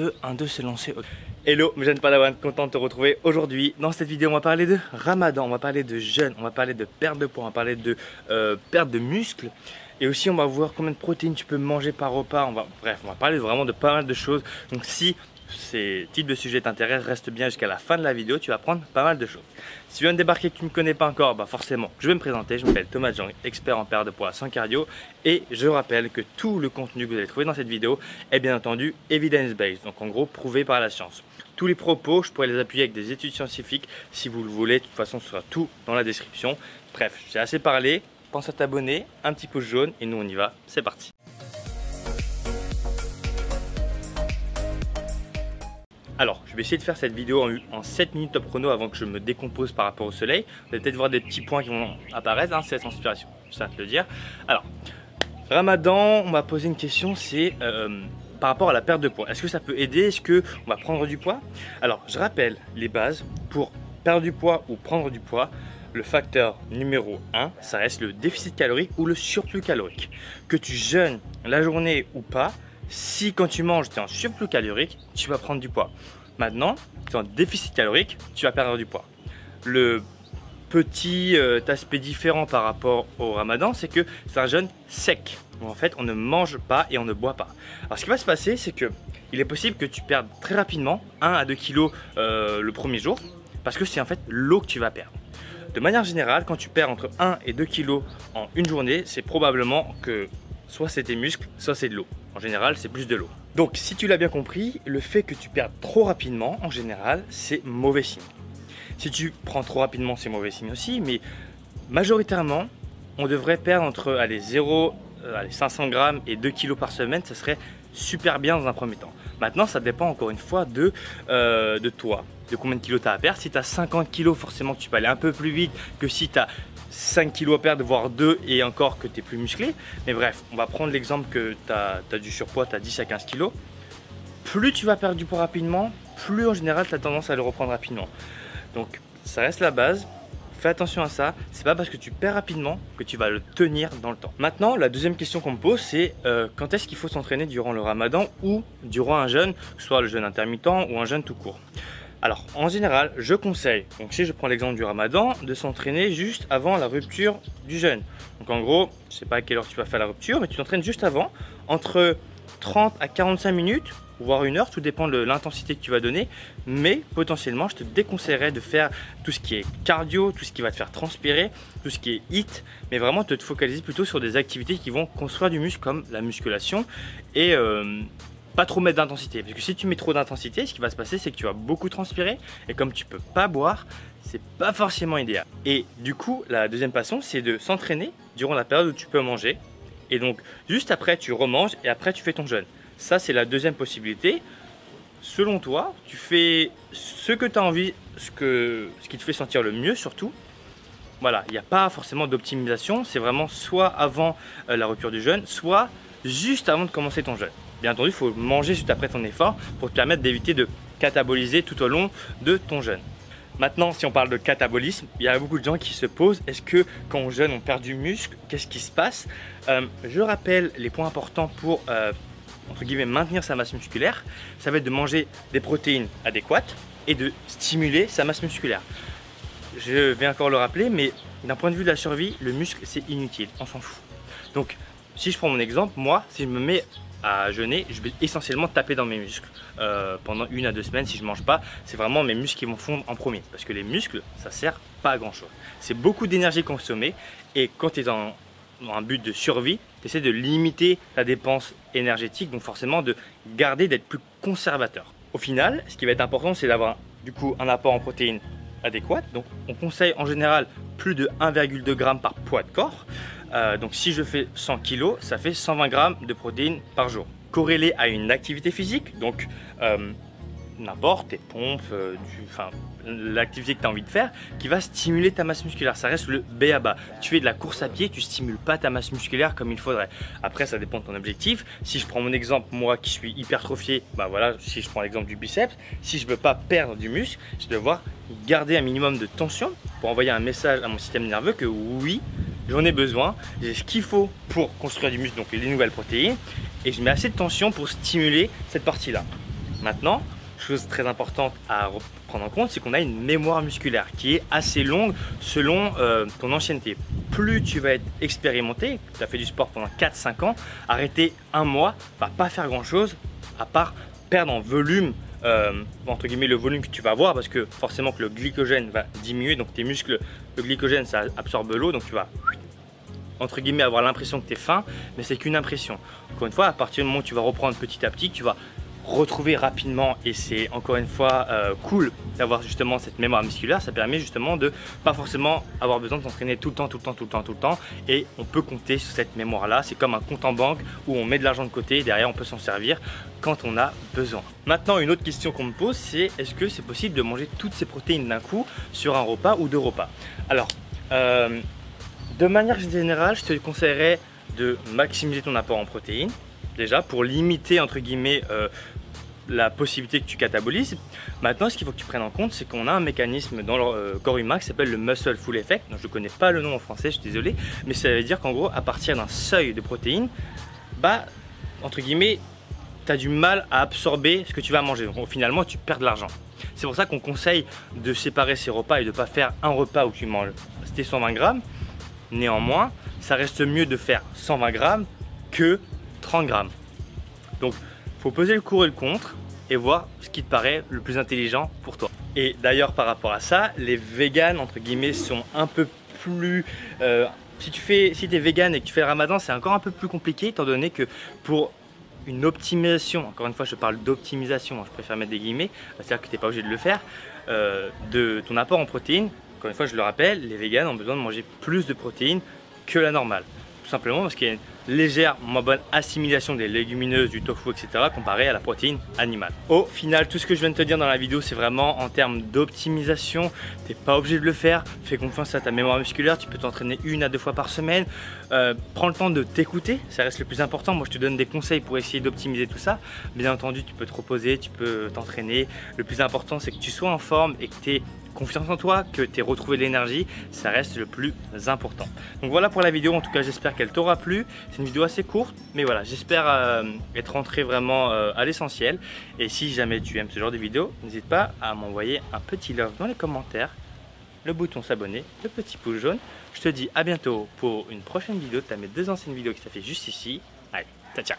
1, 2, c'est lancé. Hello, mes jeunes Padawan, content de te retrouver aujourd'hui. Dans cette vidéo, on va parler de Ramadan, on va parler de jeûne, on va parler de perte de poids, on va parler de perte de muscles. Et aussi, on va voir combien de protéines tu peux manger par repas. Bref, on va parler vraiment de pas mal de choses. Donc si ces types de sujets t'intéressent, reste bien jusqu'à la fin de la vidéo, tu vas apprendre pas mal de choses. Si tu viens de débarquer et que tu ne me connais pas encore, bah forcément, je vais me présenter. Je m'appelle Thomas Jang, expert en perte de poids sans cardio. Et je rappelle que tout le contenu que vous allez trouver dans cette vidéo est bien entendu evidence-based, donc en gros prouvé par la science. Tous les propos, je pourrais les appuyer avec des études scientifiques si vous le voulez. De toute façon, ce sera tout dans la description. Bref, j'ai assez parlé. Pense à t'abonner, un petit pouce jaune et nous on y va. C'est parti. Alors, je vais essayer de faire cette vidéo en 7 minutes top chrono avant que je me décompose par rapport au soleil. Vous allez peut-être voir des petits points qui vont apparaître, c'est cette inspiration, je sais te le dire. Alors, Ramadan, on m'a posé une question, c'est par rapport à la perte de poids. Est-ce que ça peut aider? Est-ce qu'on va prendre du poids? Alors, je rappelle les bases. Pour perdre du poids ou prendre du poids, le facteur numéro 1, ça reste le déficit calorique ou le surplus calorique. Que tu jeûnes la journée ou pas, si quand tu manges, tu es en surplus calorique, tu vas prendre du poids. Maintenant, tu es en déficit calorique, tu vas perdre du poids. Le petit aspect différent par rapport au Ramadan, c'est que c'est un jeûne sec. Où en fait, on ne mange pas et on ne boit pas. Alors, ce qui va se passer, c'est que il est possible que tu perdes très rapidement 1 à 2 kilos le premier jour, parce que c'est en fait l'eau que tu vas perdre. De manière générale, quand tu perds entre 1 et 2 kilos en une journée, c'est probablement que soit c'est tes muscles, soit c'est de l'eau. En général, c'est plus de l'eau. Donc, si tu l'as bien compris, le fait que tu perdes trop rapidement, en général, c'est mauvais signe. Si tu prends trop rapidement, c'est mauvais signe aussi, mais majoritairement, on devrait perdre entre 500 grammes et 2 kilos par semaine, ça serait super bien dans un premier temps. Maintenant, ça dépend encore une fois de toi, de combien de kilos tu as à perdre. Si tu as 50 kilos, forcément, tu peux aller un peu plus vite que si tu as 5 kilos à perdre, voire 2 et encore que tu es plus musclé. Mais bref, on va prendre l'exemple que tu as du surpoids, tu as 10 à 15 kilos. Plus tu vas perdre du poids rapidement, plus en général tu as tendance à le reprendre rapidement. Donc ça reste la base, fais attention à ça, c'est pas parce que tu perds rapidement que tu vas le tenir dans le temps. Maintenant, la deuxième question qu'on me pose, c'est quand est-ce qu'il faut s'entraîner durant le Ramadan ou durant un jeûne, que ce soit le jeûne intermittent ou un jeûne tout court. Alors, en général, je conseille, donc si je prends l'exemple du Ramadan, de s'entraîner juste avant la rupture du jeûne. Donc en gros, je sais pas à quelle heure tu vas faire la rupture, mais tu t'entraînes juste avant, entre 30 à 45 minutes, voire 1 heure, tout dépend de l'intensité que tu vas donner. Mais potentiellement, je te déconseillerais de faire tout ce qui est cardio, tout ce qui va te faire transpirer, tout ce qui est HIIT, mais vraiment te focaliser plutôt sur des activités qui vont construire du muscle comme la musculation et pas trop mettre d'intensité, parce que si tu mets trop d'intensité, ce qui va se passer, c'est que tu vas beaucoup transpirer, et comme tu peux pas boire, c'est pas forcément idéal. Et du coup, la deuxième façon, c'est de s'entraîner durant la période où tu peux manger, et donc juste après, tu remanges, et après, tu fais ton jeûne. Ça, c'est la deuxième possibilité. Selon toi, tu fais ce que tu as envie, ce qui te fait sentir le mieux surtout. Voilà, il n'y a pas forcément d'optimisation, c'est vraiment soit avant la rupture du jeûne, soit juste avant de commencer ton jeûne. Bien entendu, il faut manger juste après ton effort pour te permettre d'éviter de cataboliser tout au long de ton jeûne. Maintenant, si on parle de catabolisme, il y a beaucoup de gens qui se posent, est-ce que quand on jeûne, on perd du muscle? Qu'est-ce qui se passe? Je rappelle les points importants pour, entre guillemets, maintenir sa masse musculaire. Ça va être de manger des protéines adéquates et de stimuler sa masse musculaire. Je vais encore le rappeler, mais d'un point de vue de la survie, le muscle, c'est inutile, on s'en fout. Donc, si je prends mon exemple, moi, si je me mets à jeûner, je vais essentiellement taper dans mes muscles pendant 1 à 2 semaines. Si je mange pas, c'est vraiment mes muscles qui vont fondre en premier, parce que les muscles, ça sert pas à grand chose. C'est beaucoup d'énergie consommée, et quand tu es dans un but de survie, tu essaies de limiter ta dépense énergétique, donc forcément de garder, d'être plus conservateur. Au final, ce qui va être important, c'est d'avoir du coup un apport en protéines adéquat. Donc on conseille en général plus de 1,2 g par poids de corps. Donc si je fais 100 kg, ça fait 120 g de protéines par jour. Corrélé à une activité physique, donc n'importe, tes pompes, l'activité que tu as envie de faire, qui va stimuler ta masse musculaire. Ça reste le b.a.-ba. Tu fais de la course à pied, tu ne stimules pas ta masse musculaire comme il faudrait. Après, ça dépend de ton objectif. Si je prends mon exemple, moi qui suis hypertrophié, bah voilà, si je prends l'exemple du biceps, si je ne veux pas perdre du muscle, je dois devoir garder un minimum de tension pour envoyer un message à mon système nerveux que oui, j'en ai besoin, j'ai ce qu'il faut pour construire du muscle, donc les nouvelles protéines, et je mets assez de tension pour stimuler cette partie-là. Maintenant, chose très importante à prendre en compte, c'est qu'on a une mémoire musculaire qui est assez longue selon ton ancienneté. Plus tu vas être expérimenté, tu as fait du sport pendant 4-5 ans, arrêter un mois va pas faire grand chose à part perdre en volume, entre guillemets le volume que tu vas avoir, parce que forcément que le glycogène va diminuer, donc tes muscles, le glycogène ça absorbe l'eau, donc tu vas entre guillemets avoir l'impression que tu es faim, mais c'est qu'une impression. Encore une fois, à partir du moment où tu vas reprendre petit à petit, tu vas retrouver rapidement, et c'est encore une fois cool d'avoir justement cette mémoire musculaire. Ça permet justement de pas forcément avoir besoin de s'entraîner tout le temps, et on peut compter sur cette mémoire là. C'est comme un compte en banque où on met de l'argent de côté et derrière on peut s'en servir quand on a besoin. Maintenant, une autre question qu'on me pose, c'est est-ce que c'est possible de manger toutes ces protéines d'un coup sur un repas ou 2 repas? Alors de manière générale, je te conseillerais de maximiser ton apport en protéines, déjà pour limiter entre guillemets la possibilité que tu catabolises. Maintenant, ce qu'il faut que tu prennes en compte, c'est qu'on a un mécanisme dans le corps humain qui s'appelle le muscle full effect. Donc, je ne connais pas le nom en français, je suis désolé, mais ça veut dire qu'en gros, à partir d'un seuil de protéines, bah, entre guillemets, tu as du mal à absorber ce que tu vas manger. Donc, finalement, tu perds de l'argent. C'est pour ça qu'on conseille de séparer ces repas et de ne pas faire un repas où tu manges tes 120 grammes. Néanmoins, ça reste mieux de faire 120 grammes que 30 grammes. Donc, il faut peser le pour et le contre et voir ce qui te paraît le plus intelligent pour toi. Et d'ailleurs, par rapport à ça, les véganes, entre guillemets, sont un peu plus... si tu es vegan et que tu fais le ramadan, c'est encore un peu plus compliqué, étant donné que pour une optimisation, encore une fois, je parle d'optimisation, je préfère mettre des guillemets, c'est-à-dire que tu n'es pas obligé de le faire, de ton apport en protéines. Encore une fois, je le rappelle, les véganes ont besoin de manger plus de protéines que la normale. Tout simplement parce qu'il y a une légère moins bonne assimilation des légumineuses, du tofu, etc. comparé à la protéine animale. Au final, tout ce que je viens de te dire dans la vidéo, c'est vraiment en termes d'optimisation. Tu n'es pas obligé de le faire. Fais confiance à ta mémoire musculaire. Tu peux t'entraîner 1 à 2 fois par semaine. Prends le temps de t'écouter. Ça reste le plus important. Moi, je te donne des conseils pour essayer d'optimiser tout ça. Bien entendu, tu peux te reposer, tu peux t'entraîner. Le plus important, c'est que tu sois en forme et que tu aies confiance en toi, que tu aies retrouvé de l'énergie, ça reste le plus important. Donc voilà pour la vidéo, en tout cas j'espère qu'elle t'aura plu. C'est une vidéo assez courte, mais voilà, j'espère être rentré vraiment à l'essentiel. Et si jamais tu aimes ce genre de vidéo, n'hésite pas à m'envoyer un petit love dans les commentaires, le bouton s'abonner, le petit pouce jaune. Je te dis à bientôt pour une prochaine vidéo. Tu as mes 2 anciennes vidéos qui t'a fait juste ici. Allez, ciao.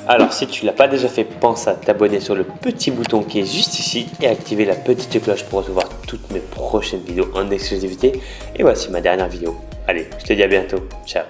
Alors si tu ne l'as pas déjà fait, pense à t'abonner sur le petit bouton qui est juste ici et activer la petite cloche pour recevoir toutes mes prochaines vidéos en exclusivité. Et voici ma dernière vidéo. Allez, je te dis à bientôt. Ciao.